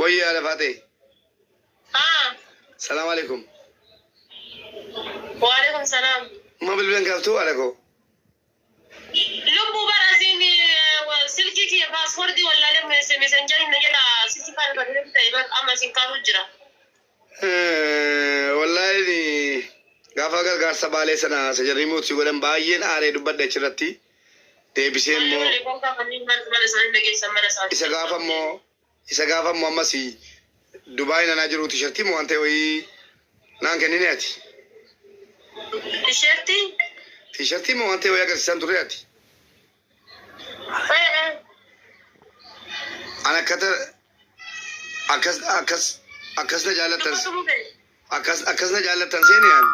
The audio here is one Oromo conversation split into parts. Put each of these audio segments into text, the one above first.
وي يا فاتي. السلام عليكم. وعليكم السلام. ما بالبنك كفتو عليكم. لبو برازيني سلكي كي باسورد دي ولا لم ميسنجر نجلا سيتي كان بدل تايبات اما سينكارو جرا. والله دي غافا غار سبالي سنا سجري موتي ولم باين اري دبد دچرتي ديبسين مو isa gafa mo amasi Dubai na najiru t-shirti mo ante wi nan kenini ati t-shirti mo ante wi agar santure ati ana kata akas na jalatan seni yan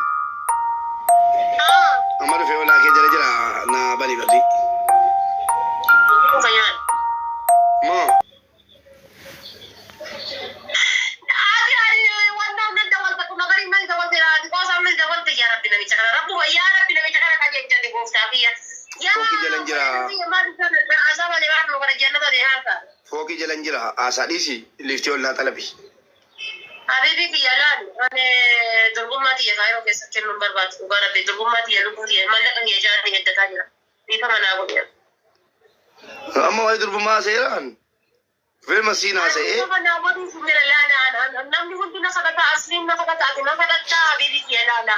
amaru fe wala ke jara na bani gadi mo فوقي جلنجرا اساديسي ليفتي ولا طلبي حبيبي في يلان انا درغماتي يا غيرو كسكن نمبر بات وغانا بدرغماتي يا لبوري ما لكن يجاني الدكاتره في كمان اقول يا اما ويدر بما سيران في المسينا سي انا ابغى اسمع لا نمني كنت نسقط اصلين نسقط اتنا فقط حبيبي في لا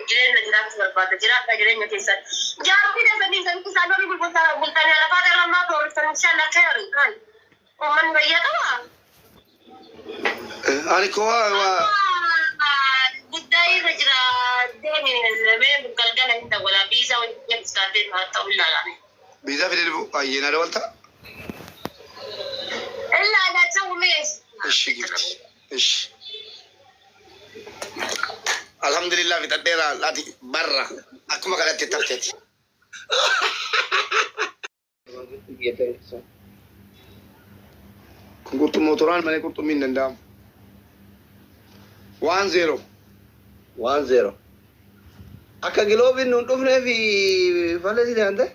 جرينا جرات برباد جرات جرينا كيسان جارتي نزني كان كسانو بقولتني على فكره ما بقول ان شاء الله خير هاي ومن بيا طبعا أنا كوا بداية رجلا ديني من بقلقنا عند ولا بيزا ويجيب سكاتين ما تقول لا بيزا في اللي أينا دولتا إلا لا تسوي ميز إيش قلت إيش الحمد لله في تدير لا تي برا أكو ما قالت تتفتي كنت موتوران ماني كنت مين ندام 1-0 akka giloobin nun dhufne fi falesi ande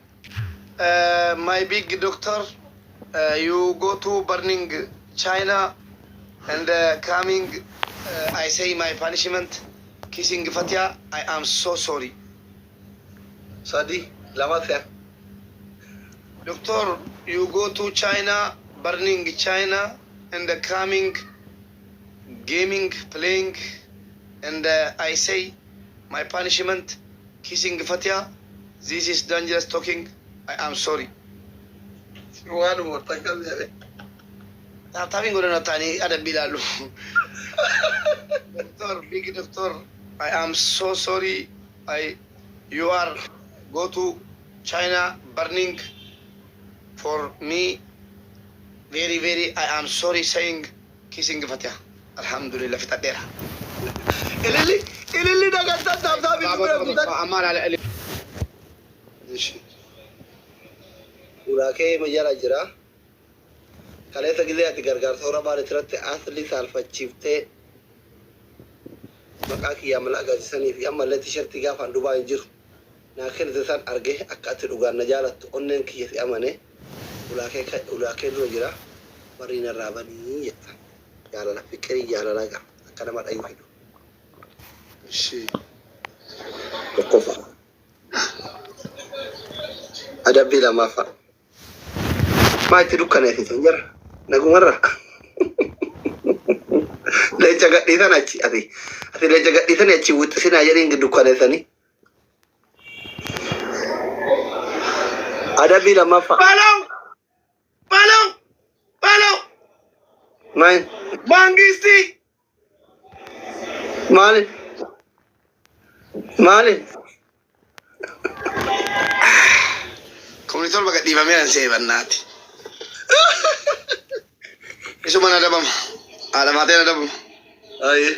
my big doctor you go to burning China and coming I say my punishment kissing Fatia I am so sorry sadi lama fer doctor you go to China burning China and coming gaming playing and I say my punishment kissing Fatia this is dangerous talking I am sorry one more takal jare tapi ngorana tani ada bilalu doctor big doctor I am so sorry you are go to China burning for me very I am sorry saying kissing Fatia alhamdulillah في تديرها اللي ده قد تتابع أمر على uraake majara jira kaleeta gidee ati gargaarsa hora baale tirate asli salfachiifte maqaa kiyyaa mala agarsiisanii fi amma illee tishertii gaafa Dubaay hin jiru naa kennite san arge akka ati dhugaan na jaalattu onneen kiyya si amane ulaakee dura jira bariin irraa banii jetta jaalala fiqirii jaalalaa qaba akka nama dhayu fidu tokkofa adabbii lammaffaa maa itti dukkaneessitan jira nagumarra leenca gadhiisan achi ati leenca gadhiisanii achi wixxisinaa jedhiin dukkaneessanii adabbii lammaffaa Balo maal mangisti maali komunitol baga dhibamee an seebannaati isuma na dabama alamaatee na dabama aye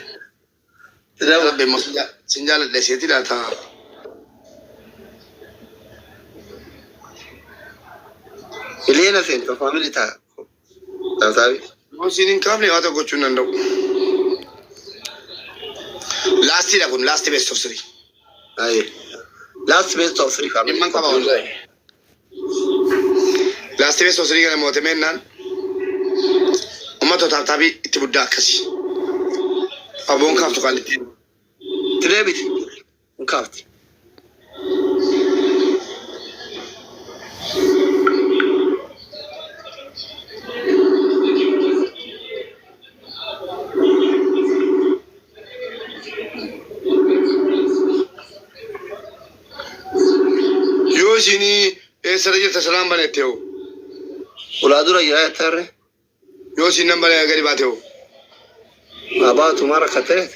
rabbi mo sinjaaladhe seetidha taa Elena sento family ta sabi mo sinin kamne wata gochuu danda'u last best of three aye last best of three family man qaba wallahi last best of three kana moote mennaan Ummata taabtaabii itti guddaa akkasi. Aboon kaaftu qaalitti. Tireebiti. Kaafti. Yoo isinii eessarra jirta salaan baneette hoo? Ulaa dura jira tarre. Yoo isin nan banee gadi baate hoo? Abaatu mara katteet.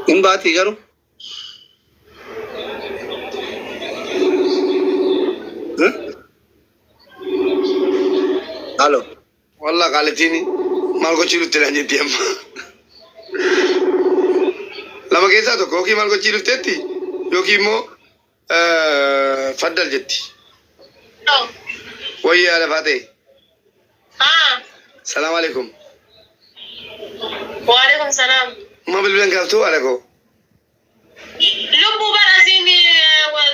In baati garuu. Halo. Wallah qaalittiin maal gochii dhufte dhaan jetti amma. Lama keessaa tokko yookiin maal gochii dhufteetti yookiin immoo faddal jetti. Wayyaa lafaa ta'e. Salaam alaikum. Waalaikum salaam. Ma bilbilan kaaftuu haadha koo. Lubbuu barasiin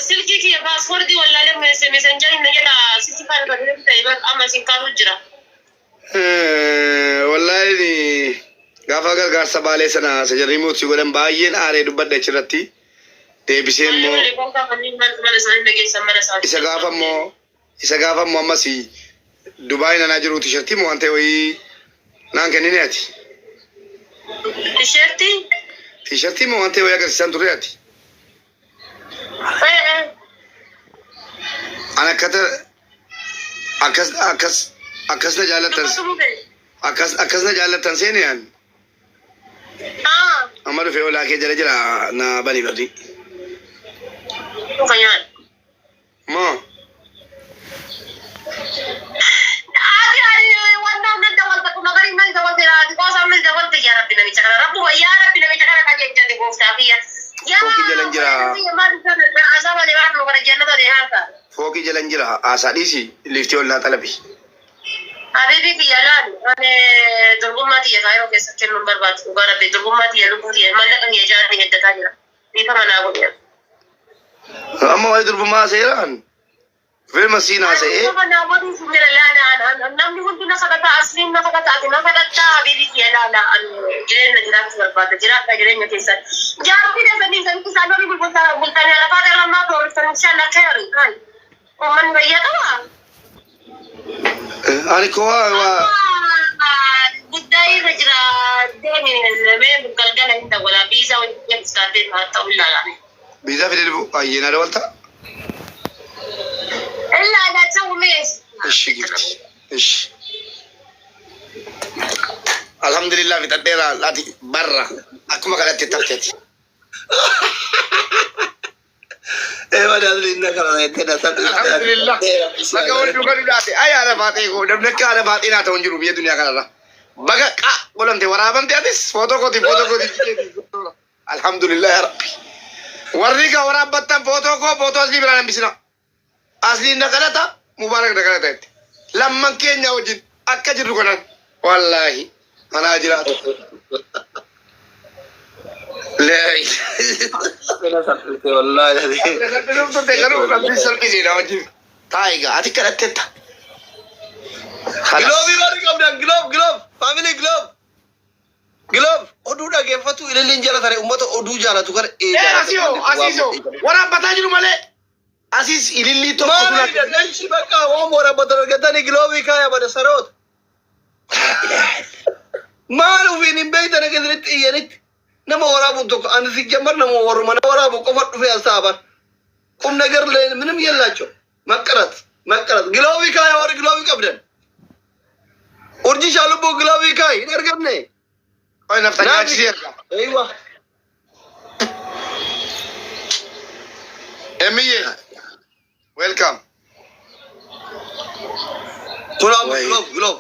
silkii kiyya paaspoortii wallaalee meesenjariin na jedha silkii kana badee ta'e amma siin kaasuu jira. Wallahi gaafa gargaarsa baalee sana sajarrii mootii godhan baay'een aaree dubbadha achirratti deebisee immoo isa gaafa immoo ammas Dubaay nanaa jiru tishertii moo waan ta'e wayii naan kennine ati. Tishertii moo waan ta'e wayii agarsiisan turre ati. An akkas na jaallattan akkas na jaallattan seene yaan. Amma dhufee olaa kee jala jira na bani barri. Moo? Fooqii jalan jira haasaa dhiisi liftii ol naa xalabi. Habibi kiyya laal ani durgummaa kiyya kaayiroo keessatti kennuun barbaadu dhugaa rabbi durgummaa kiyya lubbuu kiyya mallaqa kiyya jaaranii heddataa jira dhiifama naa godhe. Amma waa'ee durbummaa seeraan filma siinaa se'ee. Namni hundi na kadhata asliin na kadhata ati na kadhatta habibi kiyya laala jireenya jiraachuu barbaada jiraadha jireenya keessatti. Jaartii dafanii kan isaan olii bultanii lafaa garrammaa tooriftan inshallah khayri. Ummanni bayyaa qabaa. Ani koo waa. Guddaa irra jira deemee galgala hin dawwala biizaa wajjin iskaatee ta'uu ilaalame. Biizaa fidee dhufu ayyeenaa dabalta. Ilaalaa ta'uu mees. Ishi gifti. Ishi. Alhamdulillah fixadheera laati barra akkuma kadhatte tafteeti. Alhamdulillah. Maka wal duka dudate ayah ada fatih ko dam nekka ada fatih na tahun juru biya dunia kana baga ka bolam te warabam te atis foto ko ti alhamdulillah ya rabbi warri ka warabatan foto asli biran bisina asli na kanata mubarak na kanata lamman kenya wajin akka jiru kana wallahi ana jiratu لا والله العظيم تايغا اتي كرتتا جلوب يبارك ابدا جلوب فاميلي جلوب oduu geeffatu ililin jala tare ummata oduu jaalatu kar asiso wara batajru male asis ililli to kotuna ganchi baka wa mora badal gatani globi kaya bada sarot malu vinin beita ne gedrit iyanit nama warabu to an ሲጀመር nama ወሩማና ወራቡ ቆፈጥ ዱፈ ያሳባ ቁም ነገር ምንም የላቸው መቀረት ግሎቢ ካይ ወር ግሎቢ ቀብደን ኡርጂ ሻሉቦ ግሎቢ ካይ ነርገነ አይ ነፍታኛ ሲርጋ አይዋ ኤሚዬ ዌልካም ግሎብ